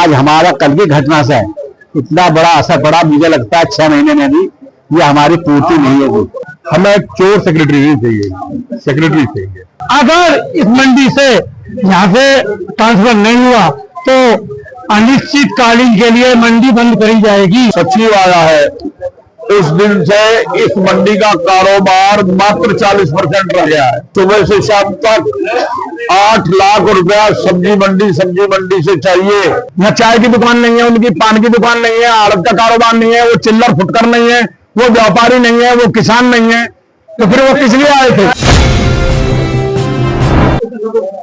आज हमारा कल की घटना से इतना बड़ा असर पड़ा, मुझे लगता है 6 महीने में भी ये हमारी पूर्ति नहीं है। हमें चोर सेक्रेटरी नहीं चाहिए, सेक्रेटरी चाहिए। अगर इस मंडी से यहाँ से ट्रांसफर नहीं हुआ तो अनिश्चितकालीन के लिए मंडी बंद करी जाएगी। सचिव आया है, उस दिन से इस मंडी का कारोबार मात्र 40% रह गया है। सुबह से शाम तक 8 लाख रुपया सब्जी मंडी से चाहिए। न चाय की दुकान नहीं है उनकी, पान की दुकान नहीं है, आड़त का कारोबार नहीं है, वो चिल्लर फुटकर नहीं है, वो व्यापारी नहीं है, वो किसान नहीं है, तो फिर वो किस लिए आए थे।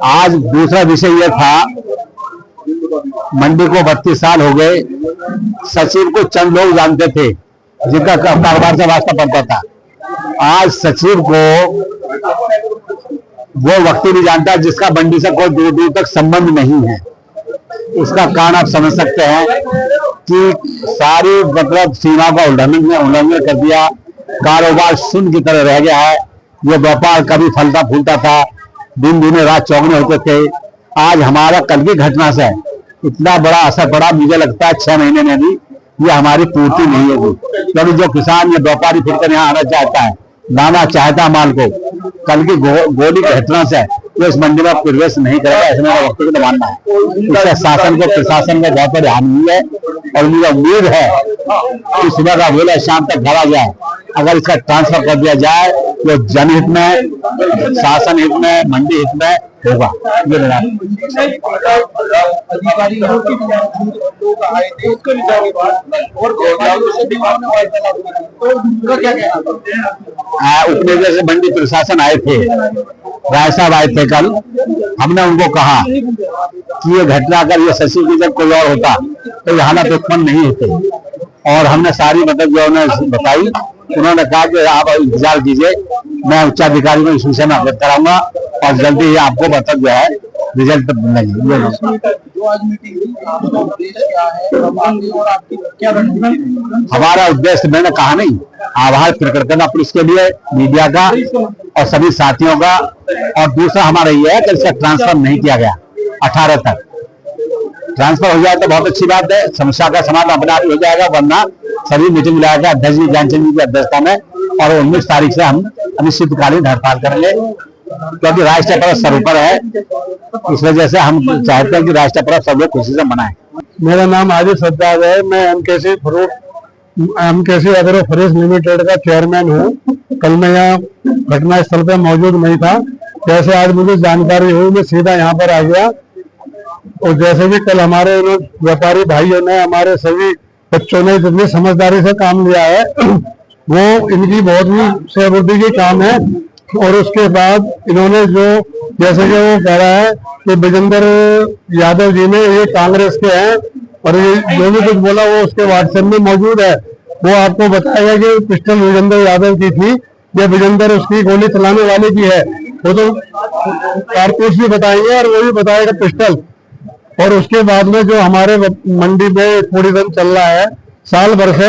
आज दूसरा विषय यह था, मंडी को 32 साल हो गए, सचिव को चंद लोग जानते थे जिनका कारोबार से वास्ता पड़ता था। आज सचिव को वो व्यक्ति नहीं जानता जिसका मंडी से कोई दूर दूर तक संबंध नहीं है। उसका कारण आप समझ सकते हैं कि सारी मतलब सीमा का उल्लंघन कर दिया, कारोबार शून्य की तरह रह गया है। ये व्यापार कभी फलता फूलता था, दिन दुने रात चौगुने होते थे। आज हमारा कल की घटना से इतना बड़ा असर पड़ा, मुझे लगता है 6 महीने में भी ये हमारी पूर्ति नहीं है। क्योंकि जो किसान या व्यापारी फिरकर यहाँ आना चाहता है, लाना चाहता है माल को, कल की गोली की घटना से वो इस मंडी में प्रवेश नहीं करेगा, इसमें वक्त को मानना है। इससे शासन को, प्रशासन को बहुत बड़ी हानि हुई है और मुझे उम्मीद है कि सुबह का बोले शाम तक भरा जाए। अगर इसका ट्रांसफर कर दिया जाए तो जनहित में, शासन हित में, मंडी हित में होगा। ये उपनिदेशक से मंडी प्रशासन आए थे, राय साहब आए थे कल। हमने उनको कहा कि ये घटना अगर ये सचिव की जब कोई और होता तो ये हालत उत्पन्न नहीं होते, और हमने सारी मतलब जो उन्होंने बताई। उन्होंने कहा कि आप इंतजार कीजिए, मैं उच्चाधिकारी को इस विषय में अवगत कराऊंगा और जल्दी ही आपको मतलब जो है रिजल्ट मिलेंगे। हमारा उद्देश्य मैंने कहा नहीं, आभार प्रकट करना पुलिस के लिए, मीडिया का और सभी साथियों का। और दूसरा हमारा ये है कि इसका ट्रांसफर नहीं किया गया 18 तक। ट्रांसफर हो जाए तो बहुत अच्छी बात है, समस्या का समाधान अपने आप हो जाएगा, वरना सभी मीटिंग बुलाएगा अध्यक्ष जी ज्ञानचंद जी की अध्यक्षता में, और 19 तारीख से हम अनिश्चितकालीन हड़ताल करेंगे। क्योंकि राष्ट्रीय पर्व सर ऊपर है, इस वजह से हम चाहते हैं कि राष्ट्रीय पर्व सब लोग खुशी से मनाएं। मेरा नाम आदित्य सज्जाद है, मैं एमकेसी एग्रो फ्रेश लिमिटेड का चेयरमैन हूँ। कल मैं यहाँ घटना स्थल पर मौजूद नहीं था, जैसे आज मुझे जानकारी हुई मैं सीधा यहाँ पर आ गया। और जैसे भी कल हमारे व्यापारी भाइयों ने, हमारे सभी बच्चों ने जितनी समझदारी से काम लिया है वो इनकी बहुत ही सहबुद्धि की काम है। और उसके बाद इन्होंने जो, जैसे कि वो कह रहा है कि विजेंद्र यादव जी ने, ये कांग्रेस के हैं, और ये जो भी कुछ बोला वो उसके व्हाट्सएप में मौजूद है। वो आपको बताएगा कि पिस्टल विजेंद्र यादव की थी या विजेंद्र उसकी गोली चलाने वाले की है, वो तो कारतूस भी बताएंगे और वो भी बताएगा पिस्टल। और उसके बाद में जो हमारे मंडी में कूड़ीदन चल रहा है, साल भर से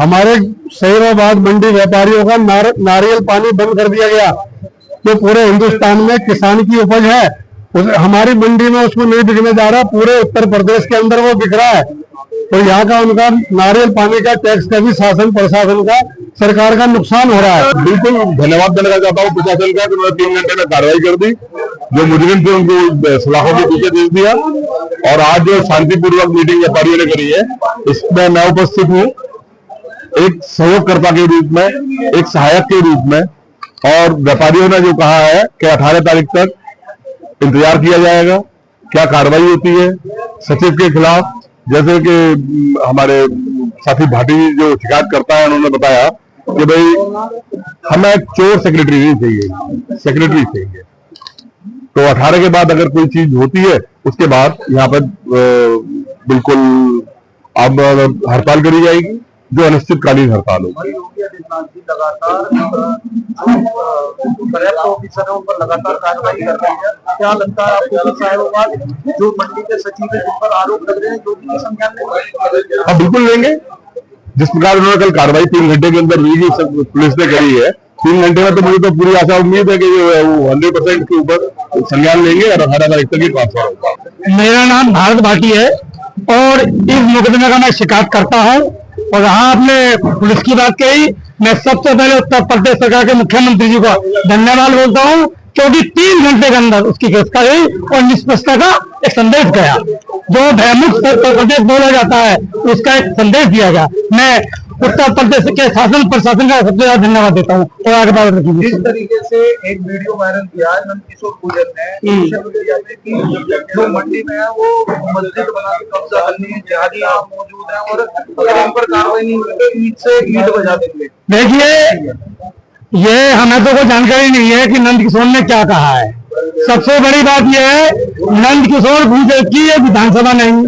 हमारे शहरों मंडी व्यापारियों का नारियल पानी बंद कर दिया गया। जो पूरे हिंदुस्तान में किसान की उपज है, हमारी मंडी में उसको नहीं बिकने जा रहा, पूरे उत्तर प्रदेश के अंदर वो बिक रहा है। तो यहाँ का उनका नारियल पानी का टैक्स का भी शासन प्रशासन का, सरकार का नुकसान हो रहा है। बिल्कुल धन्यवाद देना चाहता हूँ प्रशासन का, उन्होंने 3 घंटे में कार्रवाई कर दी। जो मुजरिम थे उनको सलाखों के पीछे भेज दिया, और आज जो शांतिपूर्वक मीटिंग व्यापारियों ने करी है, इसमें मैं उपस्थित हूँ एक सहयोगकर्ता के रूप में, एक सहायक के रूप में। और व्यापारियों ने जो कहा है कि 18 तारीख तक इंतजार किया जाएगा, क्या कार्रवाई होती है सचिव के खिलाफ। जैसे कि हमारे साथी भाटी जो शिकायत करता है, उन्होंने बताया कि भाई हमें चोर सेक्रेटरी नहीं चाहिए, सेक्रेटरी चाहिए। तो 18 के बाद अगर कोई चीज होती है, उसके बाद यहाँ पर बिल्कुल अब हड़ताल करी जाएगी, जो अनिश्चितकालीन हड़ताल होगी। लगातार कार्रवाई कर रही है, क्या लगता है आपको जो मंडी के सचिव है जिन पर आरोप लग रहे हैं, जो भी संज्ञान लेंगे? हाँ बिल्कुल लेंगे। जिस प्रकार उन्होंने कल कार्रवाई 3 घंटे के अंदर पुलिस ने करी है, 3 घंटे में तो मुझे तो पूरी आशा उम्मीद है कि 100% के ऊपर संज्ञान लेंगे और 18 तारीख तक ही ट्रांसफर होगा। मेरा नाम भारत भाटी है, और इस मुकदमे का मैं शिकायत करता हूं। और हाँ, आपने पुलिस की बात कही, मैं सबसे पहले उत्तर प्रदेश सरकार के मुख्यमंत्री जी को धन्यवाद बोलता हूं, क्योंकि 3 घंटे के अंदर उसकी गिरफ्तारी हुई और निष्पक्षता का एक संदेश गया। जो भयमुक्त उत्तर प्रदेश बोला जाता है उसका एक संदेश दिया गया। मैं उत्तर प्रदेश के शासन प्रशासन का सबसे ज्यादा धन्यवाद देता हूँ। और आगे बात रखिए। जिस तरीके से एक वीडियो वायरल किया है नंदकिशोर गुर्जर ने सोशल मीडिया पे कि जो मंडी में है वो मस्जिद बना के कब्जा करनी है, जिहादी यहाँ मौजूद है और अगर इन पर कार्रवाई नहीं होगी तो ईद से ईद बजा देंगे। देखिए, ये हमें तो कोई जानकारी नहीं है कि नंदकिशोर ने क्या कहा है। सबसे बड़ी बात यह है, नंदकिशोर गुर्जर की ये विधानसभा नहीं है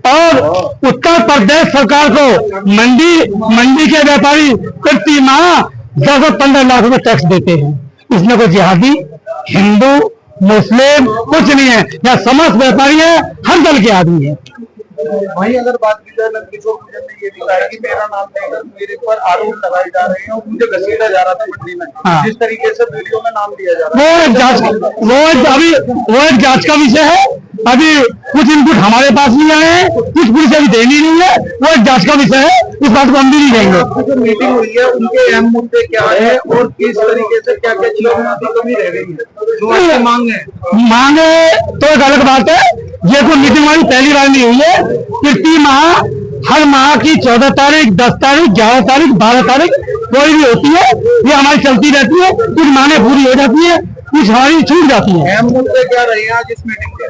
और उत्तर प्रदेश सरकार को मंडी के व्यापारी प्रति माह 10 से 15 लाख रुपए टैक्स देते हैं। इसमें कोई जिहादी, हिंदू, मुस्लिम कुछ नहीं है। यहाँ समस्त व्यापारी है, हर दल के आदमी है। वहीं अगर बात की जाए नंदकिशोर गुर्जर ने ये भी कहा है कि मेरा नाम लेकर मेरे पर आरोप लगाए जा रहे हैं और मुझे घसीटा जा रहा था मंडी में। हाँ। जिस तरीके से वीडियो में नाम लिया जा रहा वो एक जांच का विषय है। अभी कुछ इनपुट हमारे पास नहीं आए हैं, कुछ पुलिस अभी देनी नहीं है, वो एक जांच का विषय है। इस बात को हम भी नहीं देंगे। जो मीटिंग हुई है उनके अहम मुद्दे क्या है और किस तरीके से क्या क्या चीजों में कमी रह गई है जो आपकी मांगे तो एक अलग बात है। ये कोई मीटिंग हमारी पहली बार नहीं हुई है। प्रति माह, हर माह की 14 तारीख, 10 तारीख, 11 तारीख, 12 तारीख कोई भी होती है, ये हमारी चलती रहती है। कुछ मांगे पूरी हो जाती है, कुछ हमारी छूट जाती है। अहम मुद्दे क्या रहे हैं आज इस मीटिंग के?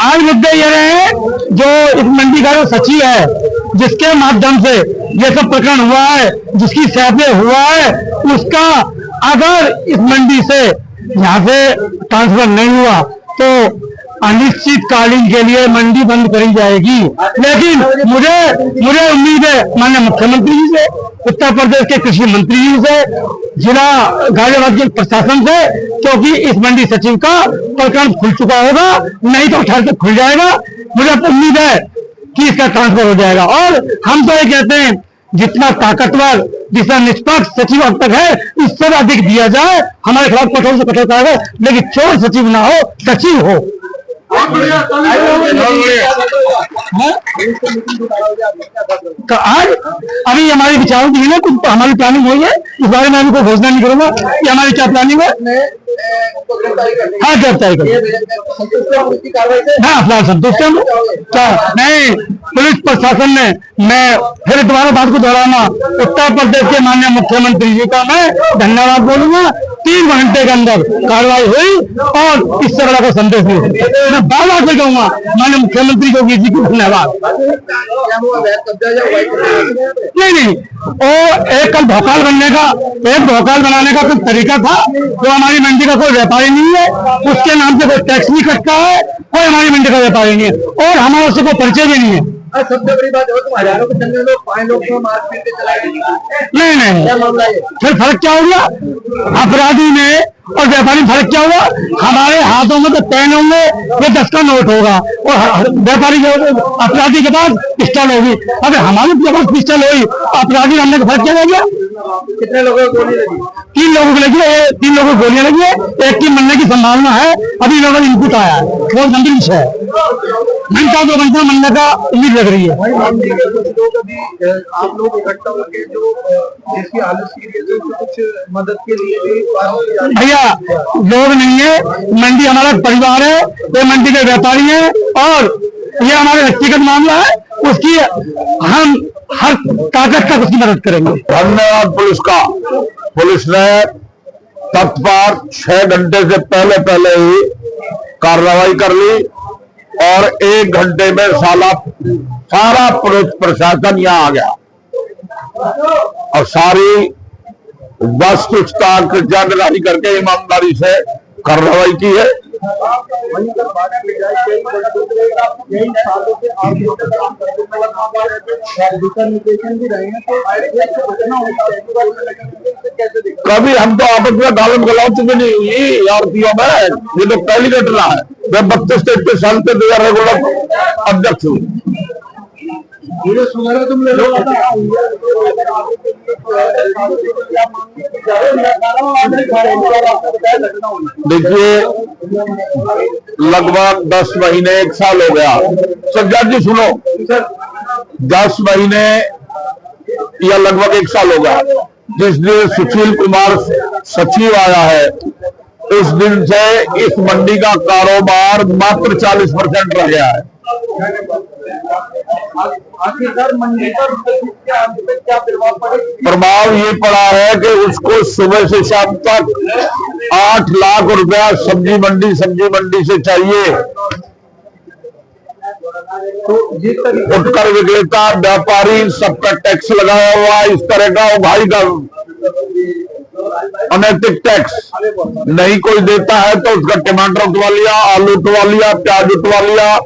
आज मुद्दे ये रहे हैं, जो इस मंडी का जो सचिव है, जिसके माध्यम से ये सब प्रकरण हुआ है, जिसकी सैफे हुआ है, उसका अगर इस मंडी से यहाँ से ट्रांसफर नहीं हुआ तो अनिश्चितकालीन के लिए मंडी बंद करी जाएगी। लेकिन मुझे उम्मीद है माननीय मुख्यमंत्री जी से, उत्तर प्रदेश के कृषि मंत्री जी से, जिला गाजियाबाद के प्रशासन से, क्योंकि इस मंडी सचिव का प्रकरण खुल चुका होगा, नहीं तो ठहर के खुल जाएगा। मुझे उम्मीद है कि इसका ट्रांसफर हो जाएगा। और हम तो ये कहते हैं, जितना ताकतवर, जितना निष्पक्ष सचिव अब तक है, इससे अधिक दिया जाए। हमारे खिलाफ कठोर से कठोर कार्रवाई, लेकिन चोर सचिव ना हो, सचिव हो। तो आज अभी हमारी विचारों की ना कुछ हमारी प्लानिंग हुई है, इस बारे में अभी कोई घोषणा नहीं करूंगा कि हमारी क्या प्लानिंग है। हाँ, गिरफ्तारी करें। हाँ, फिलहाल संतुष्ट हैं। क्या नहीं, पुलिस प्रशासन ने, मैं फिर दोबारा बात को दोहराना, उत्तर प्रदेश के माननीय मुख्यमंत्री जी का मैं धन्यवाद बोलूंगा। 3 घंटे के अंदर कार्रवाई हुई और इससे बड़ा का संदेश नहीं। मैं बार बार से कहूंगा माननीय मुख्यमंत्री योगी जी को धन्यवाद। नहीं, वो एक कल भोकाल बनाने का कुछ तरीका था। वो हमारी मंडी का कोई व्यापारी नहीं है, उसके नाम से कोई टैक्स नहीं कटता है, कोई हमारी मंडी का व्यापारी नहीं है और हमारा उससे कोई परिचय भी नहीं है। सबसे बड़ी बात है, तुम हजारों के चंगे लोग 5 लोग को मार पीट के चलाए। नहीं, फिर फर्क क्या हो गया अपराधी में और व्यापारी में? फर्क क्या हुआ? हमारे हाथों में तो पेन होंगे, ये 10 का नोट होगा और व्यापारी अपराधी के पास पिस्टल होगी। अगर हमारे पास पिस्टल हुई, अपराधी हमने फर्क क्या रह गया? कितने लोगों को गोली लगी? 3 लोगों को लगी है, 3 लोगों को गोलियां लगी है, एक की मरने की संभावना है। अभी लोगों इनपुट आया है, बहुत गंभीर विषय है। घंटा 2 घंटा मरने का उम्मीद लग रही है। आप लोग इकट्ठा होकर जो जिसकी हालत सीरियस है, कुछ मदद के लिए भैया लोग नहीं है, मंडी हमारा परिवार है, ये मंडी के व्यापारी हैं और ये हमारे व्यक्तिगत मामला है, उसकी हम हर ताकत तक उसकी मदद करेंगे। धन्यवाद पुलिस का। पुलिस ने तत्पर 6 घंटे से पहले ही कार्रवाई कर ली और 1 घंटे में सारा पुलिस प्रशासन यहाँ आ गया और सारी वस्तुस्थिति की जानकारी करके ईमानदारी से कार्रवाई की है। कभी हम तो आपस में गालन गलौच भी नहीं हुई आरतीयों में, ये तो पहली घटना है। मैं 32-33 साल से रेगुलर अध्यक्ष हूँ। तुम ले लो। देखिए, लगभग 10 महीने 1 साल हो गया। सज्जाद जी सुनो, 10 महीने या लगभग 1 साल हो गया जिस दिन सुशील कुमार सचिव आया है, उस दिन से इस मंडी का कारोबार मात्र 40% रह गया है। आखिरकार मंडी पर क्या प्रभाव ये पड़ा है कि उसको सुबह से शाम तक 8 लाख रुपया सब्जी मंडी से चाहिए। फुटकर विक्रेता, व्यापारी, सबका टैक्स लगाया हुआ, इस तरह का भाई का अनैतिक टैक्स नहीं कोई देता है तो उसका टमाटर उठवा लिया, आलू उठवा लिया, प्याज उठवा लिया,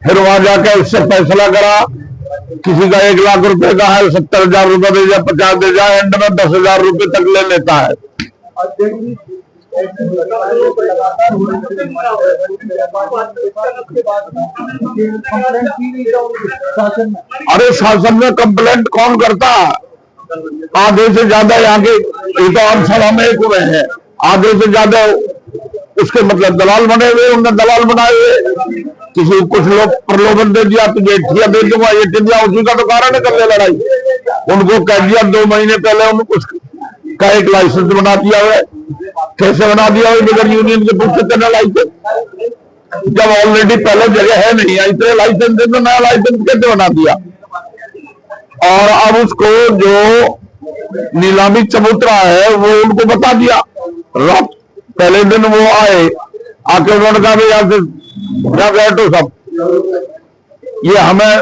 फिर वहां जाकर उससे फैसला करा। किसी का 1 लाख रुपए का है, 70,000 रुपए दे जाए, 50 दे जाए, एंड में 10,000 रुपए तक ले लेता है। अरे शासन में कंप्लेंट कौन करता? आधे से ज्यादा यहाँ के तो आम सभा में एक हुए हैं, आधे से ज्यादा उसके मतलब दलाल बने हुए, उनने दलाल बनाए हुए। किसी कुछ लोग प्रलोभन दे दिया, तुझे एठिया दे दूंगा, ये दिया, उसी का तो कारण है कर ले लड़ाई। उनको कह दिया 2 महीने पहले उनको का एक लाइसेंस बना दिया हुआ है। कैसे बना दिया हुआ? बगैर यूनियन के पूछते थे लाइसेंस, जब ऑलरेडी पहले जगह है नहीं, इतने लाइसेंस दे दो, नया लाइसेंस कैसे बना दिया? और अब उसको जो नीलामी चबूतरा है वो उनको बता दिया। पहले दिन वो आए, आके उन्होंने कहा भाई यहाँ से बैठो सब, ये हमें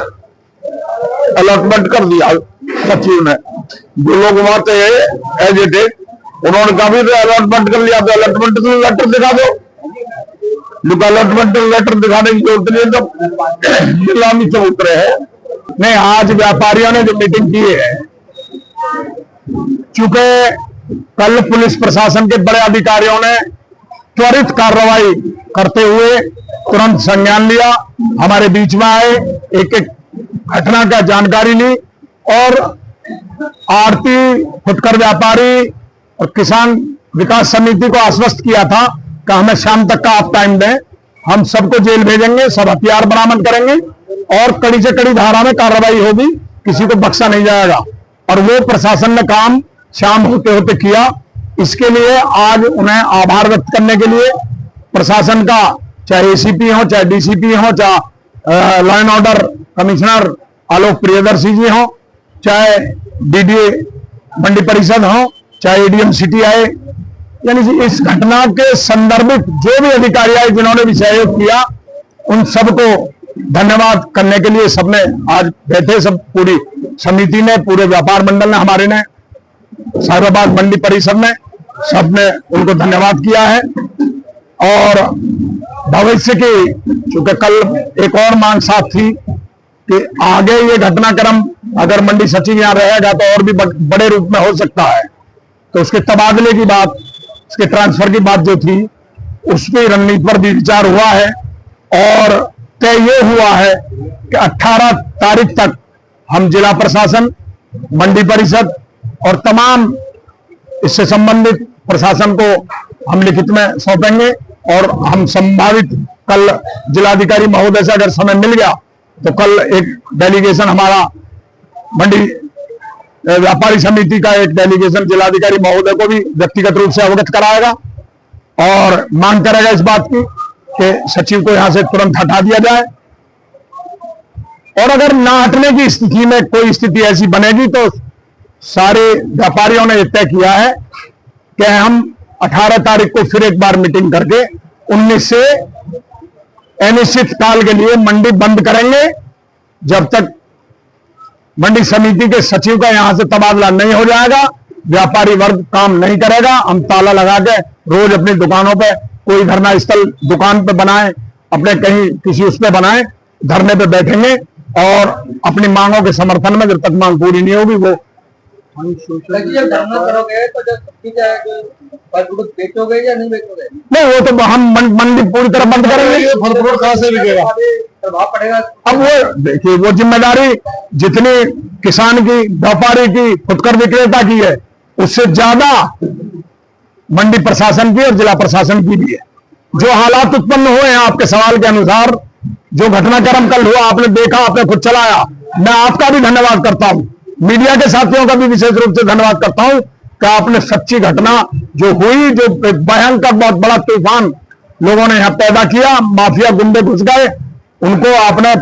अलॉटमेंट कर दिया सचिव ने। जो लोग वहां थे एजिटेड, उन्होंने कहा भी अलॉटमेंट कर लिया, तो अलॉटमेंट लेटर दिखा दो। अलॉटमेंट लेटर दिखाने की जरूरत नहीं है, तो नीलामी चबूतरे है। नहीं, आज व्यापारियों ने जो मीटिंग की है, चूंकि कल पुलिस प्रशासन के बड़े अधिकारियों ने त्वरित कार्रवाई करते हुए तुरंत संज्ञान लिया, हमारे बीच में आए, एक एक घटना का जानकारी ली और आड़ती, फुटकर व्यापारी और किसान विकास समिति को आश्वस्त किया था कि हमें शाम तक का आप टाइम दें, हम सबको जेल भेजेंगे, सब हथियार बरामद करेंगे और कड़ी से कड़ी धारा में कार्रवाई होगी, किसी को बख्शा नहीं जाएगा। और वो प्रशासन ने काम शाम होते होते किया। इसके लिए आज उन्हें आभार व्यक्त करने के लिए प्रशासन का, चाहे एसीपी हो, चाहे डीसीपी हो, चाहे लॉ एंड ऑर्डर कमिश्नर आलोक प्रियदर्शी जी हो, चाहे डीडीए मंडी परिषद हो, चाहे एडीएम सिटी आए, यानी इस घटना के संदर्भित जो भी अधिकारी आए जिन्होंने भी सहयोग किया, उन सबको धन्यवाद करने के लिए सबने आज बैठे, सब पूरी समिति ने, पूरे व्यापार मंडल ने, हमारे ने, साहिबाबाद मंडी परिषद ने, सबने उनको धन्यवाद किया है। और भविष्य की, चूंकि कल एक और मांग साफ थी कि आगे ये घटनाक्रम अगर मंडी सचिव यहाँ रहेगा तो और भी बड़े रूप में हो सकता है, तो उसके तबादले की बात, उसके ट्रांसफर की बात जो थी, उसकी रणनीति पर भी विचार हुआ है और तय ये हुआ है कि 18 तारीख तक हम जिला प्रशासन, मंडी परिषद और तमाम इससे संबंधित प्रशासन को हम लिखित में सौंपेंगे और हम संभावित कल जिलाधिकारी महोदय से अगर समय मिल गया तो कल एक डेलीगेशन हमारा मंडी व्यापारी समिति का एक डेलीगेशन जिलाधिकारी महोदय को भी व्यक्तिगत रूप से अवगत कराएगा और मांग करेगा इस बात की कि सचिव को यहां से तुरंत हटा दिया जाए। और अगर ना हटने की स्थिति में कोई स्थिति ऐसी बनेगी तो सारे व्यापारियों ने तय किया है कि हम 18 तारीख को फिर एक बार मीटिंग करके 19 से अनिश्चित काल के लिए मंडी बंद करेंगे, जब तक मंडी समिति के सचिव का यहां से तबादला नहीं हो जाएगा। व्यापारी वर्ग काम नहीं करेगा, हम ताला लगा के रोज अपनी दुकानों पे कोई धरना स्थल दुकान पे बनाए, अपने कहीं किसी उस पे बनाए, धरने पे बैठेंगे और अपनी मांगों के समर्थन में जब तक मांग पूरी नहीं होगी वो धरना करोगे तो जब बेचोगे या नहीं बेचोगे? नहीं, वो तो हम मंडी पूरी तरह बंद करेंगे। फल फ्रूट कहां से बिकेगा? प्रभाव पड़ेगा। अब वो देखिए, वो जिम्मेदारी जितनी किसान की, व्यापारी की, फुटकर विक्रेता की है, उससे ज्यादा मंडी प्रशासन की और जिला प्रशासन की भी है। जो हालात उत्पन्न हुए हैं आपके सवाल के अनुसार, जो घटनाक्रम कल हुआ, आपने देखा, आपने खुद चलाया, मैं आपका भी धन्यवाद करता हूं, मीडिया के साथियों का भी विशेष रूप से धन्यवाद करता हूं कि आपने सच्ची घटना जो हुई, जो भयंकर बहुत बड़ा तूफान लोगों ने यहां पैदा किया, माफिया गुंडे घुस गए, उनको आपने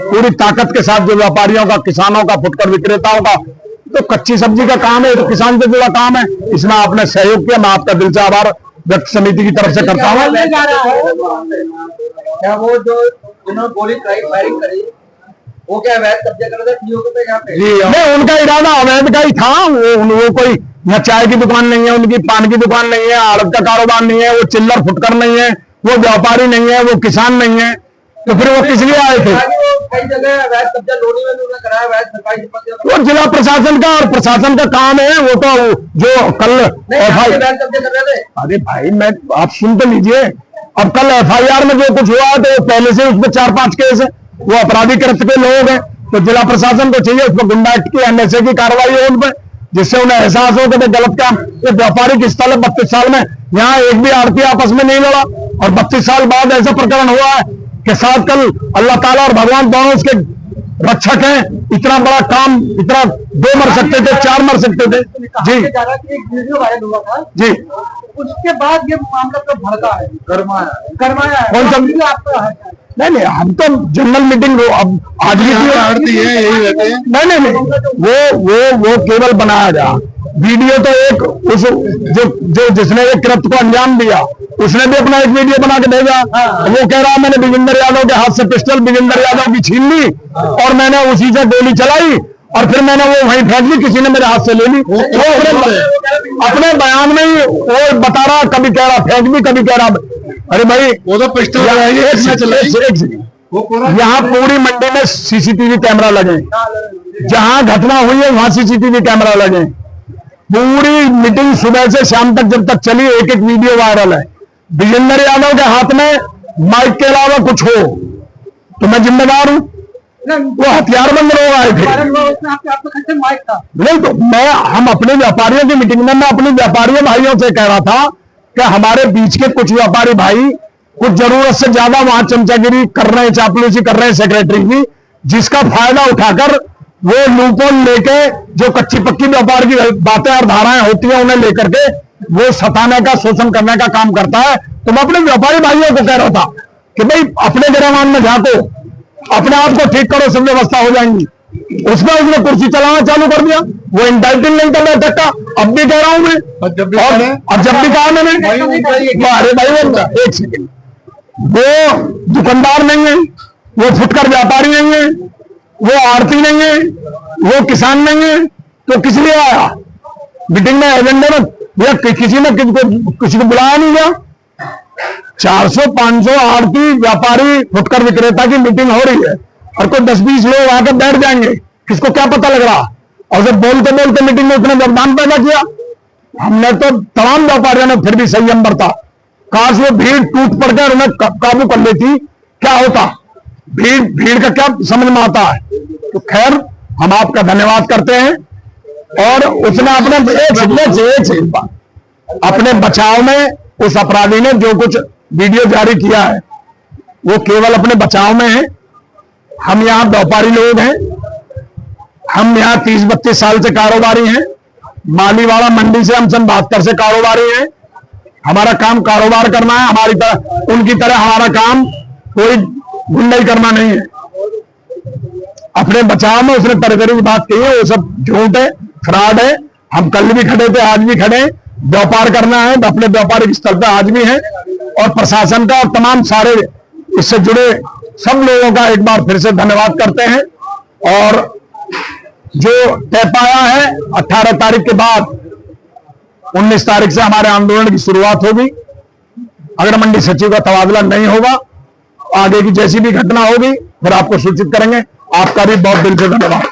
पूरी ताकत के साथ, जो व्यापारियों का, किसानों का, फुटकर विक्रेताओं का, तो कच्ची सब्जी का काम है, तो किसान से जुड़ा काम है, इसमें आपने सहयोग किया, मैं आपका दिल से आभार व्यक्त समिति की तरफ से करता हूँ। क्या वो जो जिन्होंने गोली फायरिंग करी, वो क्या अवैध कब्जा कर रहे थे यहाँ पे? नहीं, उनका इरादा अवैध का ही था। वो कोई यहाँ चाय की दुकान नहीं है, उनकी पान की दुकान नहीं है, आड़त का कारोबार नहीं है, वो चिल्लर फुटकर नहीं है, वो व्यापारी नहीं है, वो किसान नहीं है, तो फिर वो किस लिए आए थे? कई जगह अवैध कब्जा लोनी में उन्होंने कराया, अवैध सरकारी संपत्ति। वो जिला प्रशासन का और प्रशासन का काम है। वो तो जो कल अवैध कब्जा कर रहे थे। अरे भाई, मैं आप सुन तो लीजिए, अब कल FIR में जो कुछ हुआ है, तो पहले से उसमें 4-5 केस है, वो अपराधी कृत्य के लोग हैं, तो जिला प्रशासन को चाहिए उसमें गुंडा एक्ट की, NSA की कार्रवाई हो उन पर, जिससे उन्हें एहसास हो कि गलत काम। ये व्यापारिक स्थल है, 32 साल में यहाँ एक भी आड़ती आपस में नहीं लड़ा, और 32 साल बाद ऐसा प्रकरण हुआ है कि साथ कल अल्लाह ताला और भगवान दोनों उसके रक्षक हैं। इतना बड़ा काम, इतना 2 मर सकते थे, 4 मर सकते थे जी। एक वीडियो वायरल हुआ था जी, उसके बाद ये मामला तो भड़का है, गरमाया है। कौन सा? आपका है? नहीं, हम तो जनरल मीटिंग अब आज भी आड़ती है, यही रहते हैं। नहीं, वो केवल बनाया गया वीडियो। तो एक उस जो जिसने एक कृत्य को अंजाम दिया, उसने भी अपना एक वीडियो बना के भेजा। वो कह रहा मैंने विजेंद्र यादव के हाथ से पिस्टल विजेंद्र यादव की छीन ली, और मैंने उसी से गोली चलाई, और फिर मैंने वो वहीं फेंक दी, किसी ने मेरे हाथ से ले ली। वो अपने बयान में ही वो बता रहा, कभी कह रहा फेंक दी, कभी कह रहा। अरे भाई, वो तो पिस्टल यहाँ पूरी मंडी में CCTV कैमरा लगे, जहां घटना हुई है वहां CCTV कैमरा लगे। पूरी मीटिंग सुबह से शाम तक जब तक चली, एक वीडियो वायरल है। विजेंद्र यादव के हाथ में माइक के अलावा कुछ हो तो मैं जिम्मेदार हूं। वो हथियारबंद लोग आए थे। नहीं तो हम अपने व्यापारियों की मीटिंग में, मैं अपने व्यापारियों भाइयों से कह रहा था कि हमारे बीच के कुछ व्यापारी भाई कुछ जरूरत से ज्यादा वहां चमचागिरी कर रहे हैं, चापलूसी कर रहे हैं सेक्रेटरी की, जिसका फायदा उठाकर वो लूपोल लेके, जो कच्ची पक्की व्यापार की बातें और धाराएं होती हैं उन्हें लेकर के वो सताने का, शोषण करने का काम करता है। तो मैं अपने व्यापारी भाइयों को कह रहा था कि भाई अपने गिरमान में झांको, अपने आप को ठीक करो, सब व्यवस्था हो जाएंगी। उसमें उसने कुर्सी चलाना चालू कर दिया, वो इंटाइटिल नहीं कर रहा था। अब भी कह रहा हूं मैं, और जब भी कहा मैंने, अरे भाई एक सेकेंड, वो दुकानदार नहीं है, वो फुटकर व्यापारी नहीं है, वो आड़ती नहीं है, वो किसान नहीं है, तो किस लिए आया मीटिंग में? एजेंडे में भैया किसी ने किसी को बुलाया नहीं गया। 400-500 आड़ती व्यापारी फुटकर विक्रेता की मीटिंग हो रही है, और कोई 10-20 लोग आकर बैठ जाएंगे, किसको क्या पता लग रहा? और जब बोलते बोलते मीटिंग में उतने व्यवधान पैदा किया। हमने तो तमाम व्यापारियों ने फिर भी संयम बरता। काश वो भीड़ टूट पड़कर उन्हें काबू कर लेती, क्या होता? भीड़ का क्या समझ में आता है? तो खैर, हम आपका धन्यवाद करते हैं। और उसने अपने बचाव में, उस अपराधी ने जो कुछ वीडियो जारी किया है वो केवल अपने बचाव में है। हम यहाँ व्यापारी लोग हैं, हम यहाँ 30-32 साल से कारोबारी हैं। मालीवाड़ा मंडी से हम सन 72 से कारोबारी हैं। हमारा काम कारोबार करना है, हमारी तरह उनकी तरह हमारा काम कोई गुंडाई करना नहीं है। अपने बचाव में उसने तरह तरह की बात कही है, वो सब झूठ है, फ्रॉड है। हम कल भी खड़े थे, आज भी खड़े, व्यापार करना है, अपने व्यापारिक स्थल पर आज भी है। और प्रशासन का और तमाम सारे इससे जुड़े सब लोगों का एक बार फिर से धन्यवाद करते हैं। और जो तय पाया है, 18 तारीख के बाद 19 तारीख से हमारे आंदोलन की शुरुआत होगी। अगर मंडी सचिव का तबादला नहीं होगा, आगे की जैसी भी घटना होगी फिर आपको सूचित करेंगे। आपका भी बहुत दिल से धन्यवाद।